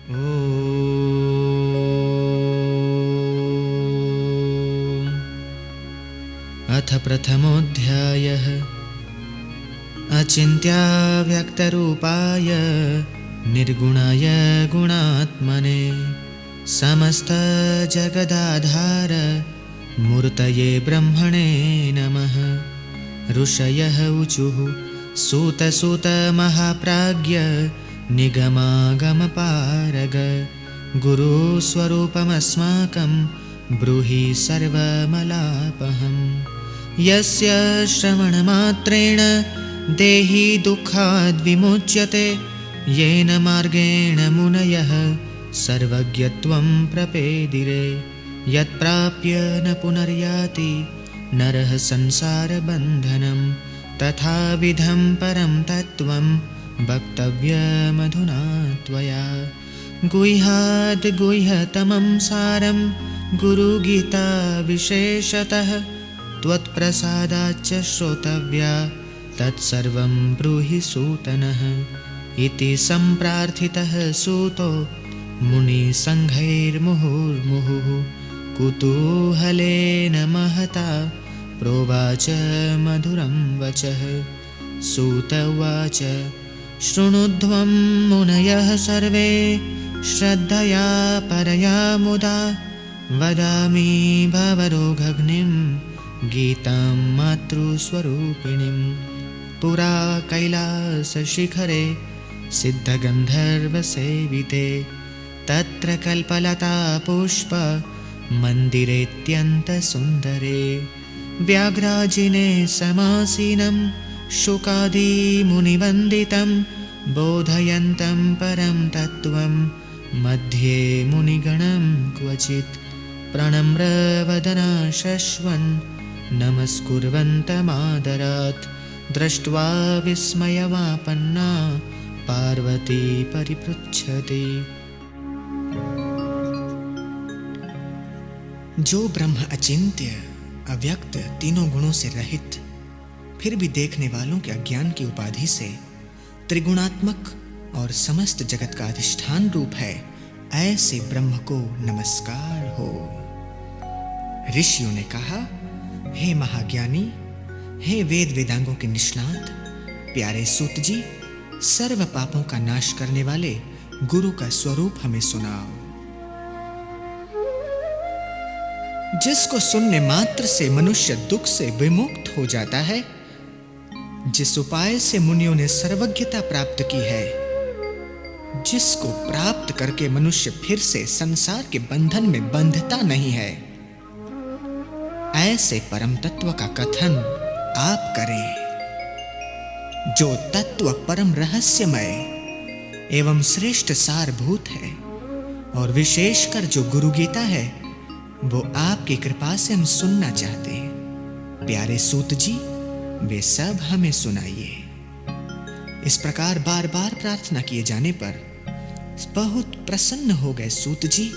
ॐ अथ प्रथमोऽध्यायः। अचिन्त्याव्यक्तरूपाय निर्गुणाय गुणात्मने समस्तजगदाधार मूर्तये ब्रह्मणे नमः। ऋषयः ऊचुः सूत सूत महाप्राज्ञ निगमागमपारग गुरुस्वरूपमस्माकं ब्रूहि सर्वमलापहम्। यस्य श्रवणमात्रेण देहि दुःखाद् विमुच्यते येन मार्गेण मुनयः सर्वज्ञत्वं प्रपेदिरे। यत्प्राप्य न पुनर्याति नरः संसारबन्धनं तथाविधं परं तत्त्वं वक्तव्यमधुना त्वया। गुह्याद् गुह्यतमं सारं गुरुगीता विशेषतः त्वत्प्रसादाच्च श्रोतव्या तत्सर्वं ब्रूहि सूतनः। इति सम्प्रार्थितः सूतो मुनिसङ्घैर्मुहुर्मुहुः कुतूहलेन महता प्रोवाच मधुरं वचः। सूत उवाच शृणुध्वं मुनयः सर्वे श्रद्धया परया मुदा वदामि भवरोगघ्निं गीतां मातृस्वरूपिणीं। पुरा कैलासशिखरे सिद्धगन्धर्वसेविते तत्र कल्पलता पुष्प मन्दिरेऽत्यन्तसुन्दरे व्याघ्राजिने समासीनं शुकादिमुनिवन्दितं बोधयन्तं परं तत्त्वं मध्ये मुनिगणं क्वचित् प्रणम्रवदना शश्वन् नमस्कुर्वन्तमादरात्। दृष्ट्वा विस्मयमापन्ना पार्वती परिपृच्छति। जो ब्रह्म अचिंत्य अव्यक्त तीनों गुणों से रहित फिर भी देखने वालों के अज्ञान की उपाधि से त्रिगुणात्मक और समस्त जगत का अधिष्ठान रूप है, ऐसे ब्रह्म को नमस्कार हो। ऋषियों ने कहा, हे महाज्ञानी, हे वेद वेदांगों के निष्णात, प्यारे सूत जी, सर्व पापों का नाश करने वाले गुरु का स्वरूप हमें सुनाओ। जिसको सुनने मात्र से मनुष्य दुख से विमुक्त हो जाता है, जिस उपाय से मुनियों ने सर्वज्ञता प्राप्त की है, जिसको प्राप्त करके मनुष्य फिर से संसार के बंधन में बंधता नहीं है, ऐसे परम तत्व का कथन आप करें। जो तत्व परम रहस्यमय एवं श्रेष्ठ सारभूत है और विशेषकर जो गुरु गीता है, वो आपकी कृपा से हम सुनना चाहते हैं। प्यारे सूत जी, वे सब हमें सुनाइए। इस प्रकार बार बार प्रार्थना किए जाने पर बहुत प्रसन्न हो गए सूत जी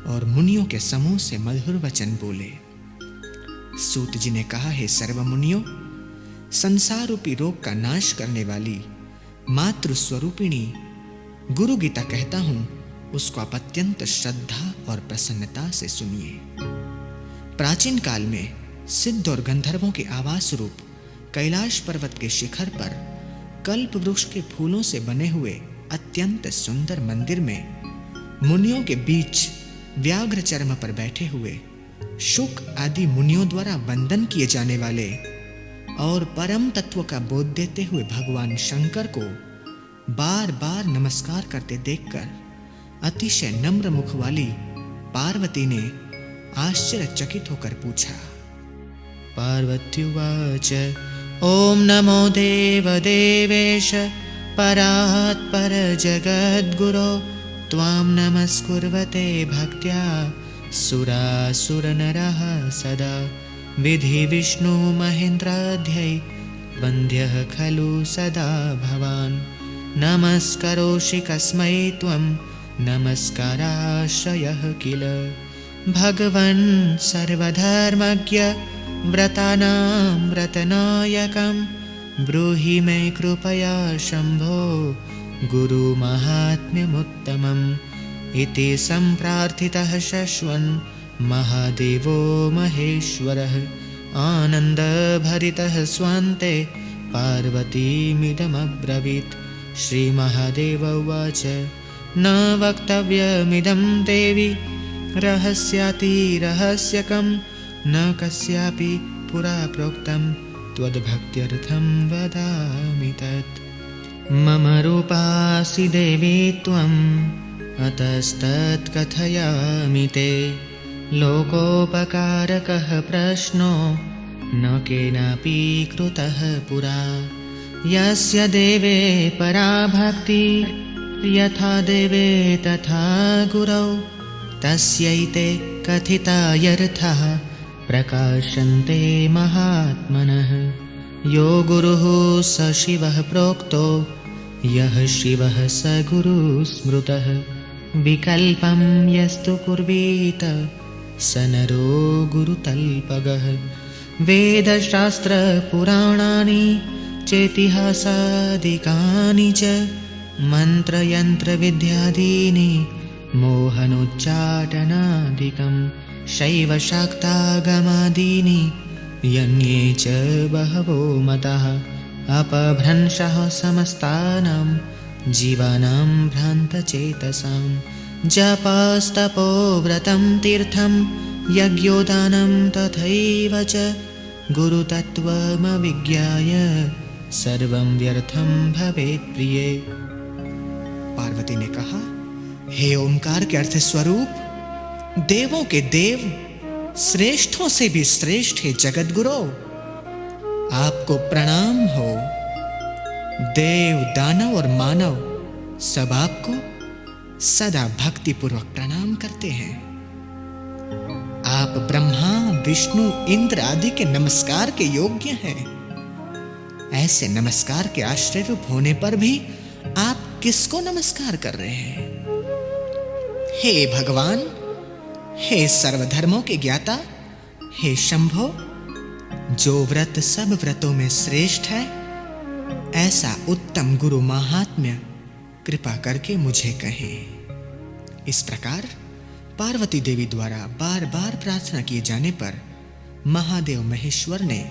और मुनियों के समूह से मधुर वचन बोले। सूत जी ने कहा, हे सर्व मुनियों, संसार रूपी रोग का नाश करने वाली मातृ स्वरूपिणी गुरु गीता कहता हूं, उसको आप अत्यंत श्रद्धा और प्रसन्नता से सुनिए। प्राचीन काल में सिद्ध और गंधर्वों के आवास रूप कैलाश पर्वत के शिखर पर कल्प वृक्ष के फूलों से बने हुए अत्यंत सुंदर मंदिर में मुनियों के बीच व्याघ्र चर्म पर बैठे हुए शुक आदि मुनियों द्वारा वंदन किए जाने वाले और परम तत्व का बोध देते हुए भगवान शंकर को बार बार नमस्कार करते देखकर अतिशय नम्र मुख वाली पार्वती ने आश्चर्यचकित होकर पूछा। पार्वत्युवाच ॐ नमो देवदेवेश परात् परजगद्गुरो त्वां नमस्कुर्वते भक्त्या सुरासुरनरः सदा। विधि विष्णु महेन्द्राध्यै वन्द्यः खलु सदा भवान्। नमस्करोषि कस्मै त्वं नमस्काराश्रयः किल। भगवन् सर्वधर्मज्ञ व्रतानां व्रतनायकं ब्रूहि मे कृपया शम्भो गुरुमाहात्म्यमुत्तमं। इति सम्प्रार्थितः शश्वन् महादेवो महेश्वरः आनन्दभरितः स्वान्ते पार्वतीमिदमब्रवीत्। श्रीमहादेव उवाच न वक्तव्यमिदं देवि रहस्यातिरहस्यकं न कस्यापि पुरा प्रोक्तं त्वद्भक्त्यर्थं वदामि तत्। मम रूपासि देवी त्वम् अतस्तत् कथयामि ते लोकोपकारकः प्रश्नो न केनापि कृतः पुरा। यस्य देवे परा भक्ति यथा देवे तथा गुरौ तस्यैते कथितायर्थाः प्रकाशन्ते महात्मनः। यो गुरुः स शिवः प्रोक्तो यः शिवः स गुरुः स्मृतः। विकल्पं यस्तु कुर्वीत स नरो गुरुतल्पगः। वेदशास्त्रपुराणानि चेतिहासादिकानि च मन्त्रयन्त्रविद्यादीनि मोहनोच्चाटनादिकं शैवशाक्तागमादीनि यन्ये च बहवो मतः। अपभ्रंशः समस्तानां जीवानां भ्रान्तचेतसां। जपस्तपो व्रतं तीर्थं यज्ञोदानं तथैव च गुरुतत्त्वमविज्ञाय सर्वं व्यर्थं भवेत् प्रिये। पार्वती ने कहा, हे ओंकार के अर्थ स्वरूप, देवों के देव, श्रेष्ठों से भी श्रेष्ठ है जगत गुरु, आपको प्रणाम हो। देव, दानव और मानव सब आपको सदा भक्ति पूर्वक प्रणाम करते हैं। आप ब्रह्मा, विष्णु, इंद्र आदि के नमस्कार के योग्य हैं। ऐसे नमस्कार के आश्रय रूप होने पर भी आप किसको नमस्कार कर रहे हैं? हे भगवान, हे सर्वधर्मों के ज्ञाता, हे शंभो, जो व्रत सब व्रतों में श्रेष्ठ है, ऐसा उत्तम गुरु महात्म्य कृपा करके मुझे कहें। इस प्रकार पार्वती देवी द्वारा बार बार प्रार्थना किए जाने पर महादेव महेश्वर ने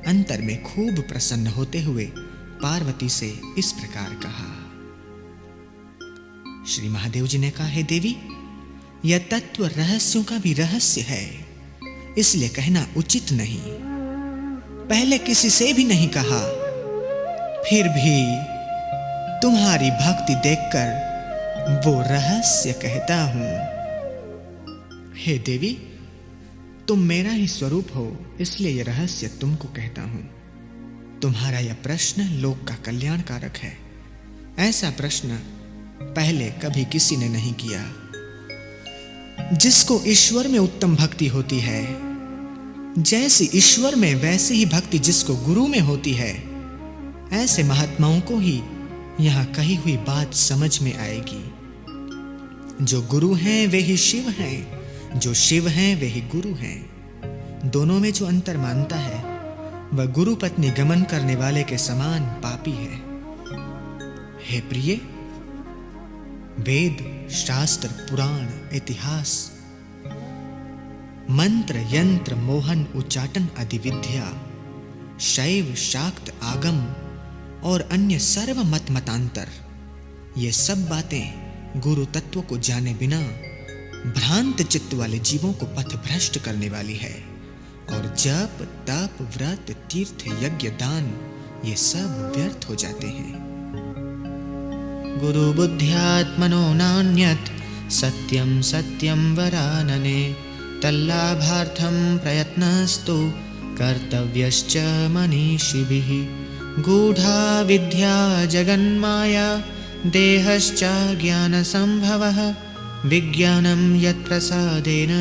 अंतर में खूब प्रसन्न होते हुए पार्वती से इस प्रकार कहा। श्री महादेव जी ने कहा, हे देवी, यह तत्व रहस्यों का भी रहस्य है, इसलिए कहना उचित नहीं। पहले किसी से भी नहीं कहा, फिर भी तुम्हारी भक्ति देखकर वो रहस्य कहता हूं। हे देवी, तुम मेरा ही स्वरूप हो, इसलिए यह रहस्य तुमको कहता हूं। तुम्हारा यह प्रश्न लोक का कल्याण कारक है। ऐसा प्रश्न पहले कभी किसी ने नहीं किया। जिसको ईश्वर में उत्तम भक्ति होती है, जैसी ईश्वर में वैसी ही भक्ति जिसको गुरु में होती है, ऐसे महात्माओं को ही यहां कही हुई बात समझ में आएगी। जो गुरु हैं वे ही शिव हैं, जो शिव हैं वे ही गुरु हैं। दोनों में जो अंतर मानता है वह गुरु पत्नी गमन करने वाले के समान पापी है। हे प्रिय, वेद, शास्त्र, पुराण, इतिहास, मंत्र, यंत्र, मोहन, उच्चाटन आदि विद्या, शैव, शाक्त, आगम और अन्य सर्व मत मतांतर, ये सब बातें गुरु तत्व को जाने बिना भ्रांत चित्त वाले जीवों को पथ भ्रष्ट करने वाली है। और जप, तप, व्रत, तीर्थ, यज्ञ, दान ये सब व्यर्थ हो जाते हैं। गुरु बुद्ध्यात्मनो नान्यत् सत्यं सत्यं वरानने तल्लाभार्थं प्रयत्नस्तु कर्तव्यश्च मनीषिभिः। गूढ़ा विद्या जगन्माया देहश्च ज्ञानसम्भवः विज्ञानं यत्प्रसादेन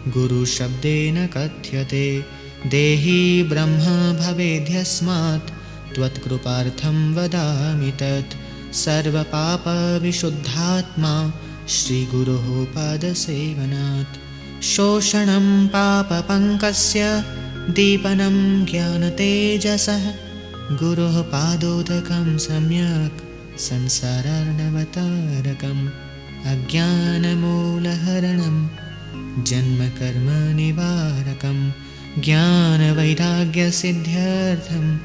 गुरुशब्देन कथ्यते। देहि ब्रह्म भवेद्यस्मात् त्वत्कृपार्थं वदामि तत्। सर्वपापविशुद्धात्मा श्रीगुरोः पादसेवनात्। शोषणं पापपङ्कस्य दीपनं ज्ञानतेजसः। गुरोः पादोदकं सम्यक् संसारार्णवतारकम्। अज्ञानमूलहरणं जन्मकर्मनिवारकं ज्ञानवैराग्यसिद्ध्यर्थं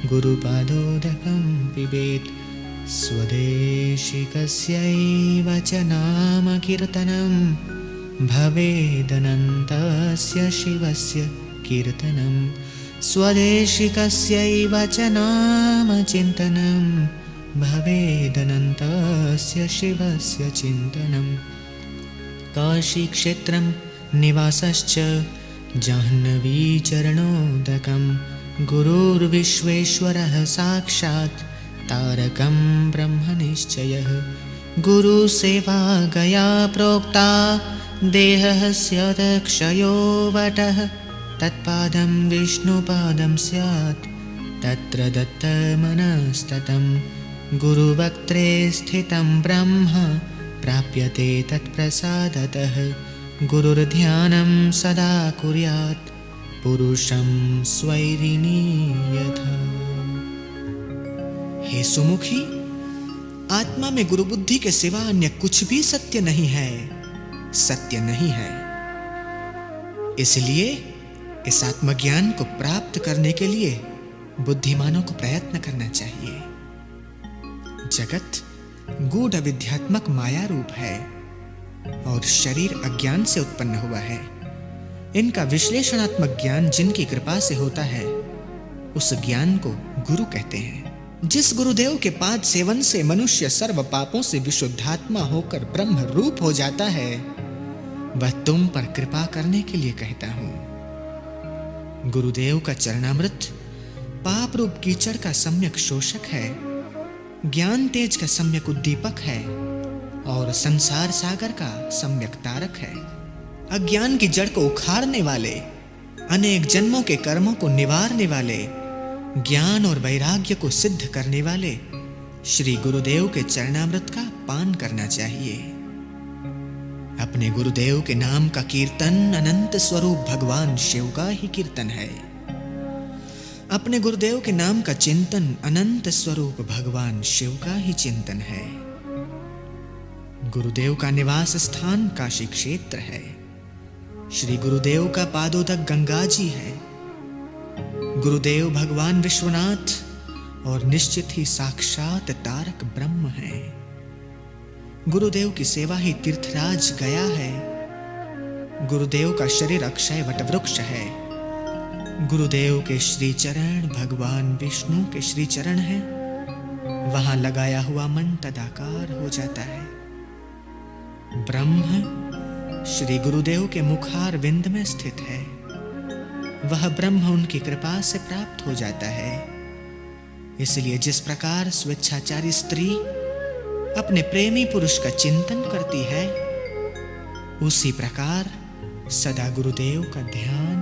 गुरुपादोदकं पिबेत् स्वदेशिकस्यैव च नाम कीर्तनं भवेदनन्तस्य शिवस्य कीर्तनं स्वदेशिकस्यैव च नाम चिन्तनं भवेदनन्तस्य शिवस्य चिन्तनं काशीक्षेत्रं निवासश्च जाह्नवीचरणोदकं गुरुर्विश्वेश्वरः साक्षात् तारकं ब्रह्मनिश्चयः गुरुसेवा गया प्रोक्ता देहस्य क्षयो वटः तत्पादं विष्णुपादं स्यात् तत्र दत्तमनस्ततं गुरुवक्त्रे स्थितं ब्रह्म प्राप्यते तत्प्रसादतः गुरुर्ध्यानं सदा कुर्यात् पुरुषं स्वैरिणीयथा। हे सुमुखी, आत्मा में गुरु बुद्धि के सिवा अन्य कुछ भी सत्य नहीं है, सत्य नहीं है। इसलिए इस आत्मज्ञान को प्राप्त करने के लिए बुद्धिमानों को प्रयत्न करना चाहिए। जगत गूढ़ विद्यात्मक माया रूप है और शरीर अज्ञान से उत्पन्न हुआ है। इनका विश्लेषणात्मक ज्ञान जिनकी कृपा से होता है, उस ज्ञान को गुरु कहते हैं। जिस गुरुदेव के पाद सेवन से मनुष्य सर्व पापों से विशुद्धात्मा होकर ब्रह्म रूप हो जाता है, वह तुम पर कृपा करने के लिए कहता हूं। गुरुदेव का चरणामृत पाप रूप कीचड़ का सम्यक शोषक है, ज्ञान तेज का सम्यक उद्दीपक है और संसार सागर का सम्यक तारक है। अज्ञान की जड़ को उखाड़ने वाले, अनेक जन्मों के कर्मों को निवारने वाले, ज्ञान और वैराग्य को सिद्ध करने वाले श्री गुरुदेव के चरणामृत का पान करना चाहिए। अपने गुरुदेव के नाम का कीर्तन अनंत स्वरूप भगवान शिव का ही कीर्तन है। अपने गुरुदेव के नाम का चिंतन अनंत स्वरूप भगवान शिव का ही चिंतन है। गुरुदेव का निवास स्थान काशी क्षेत्र है। श्री गुरुदेव का पादोदक गंगा जी है। गुरुदेव भगवान विश्वनाथ और निश्चित ही साक्षात तारक ब्रह्म है। गुरुदेव की सेवा ही तीर्थराज गया है। गुरुदेव का शरीर अक्षय वटवृक्ष है। गुरुदेव के श्री चरण भगवान विष्णु के श्री चरण है। वहां लगाया हुआ मन तदाकार हो जाता है। ब्रह्म श्री गुरुदेव के मुखार विंद में स्थित है। वह ब्रह्म उनकी कृपा से प्राप्त हो जाता है। इसलिए जिस प्रकार स्वेच्छाचारी स्त्री अपने प्रेमी पुरुष का चिंतन करती है, उसी प्रकार सदा गुरुदेव का ध्यान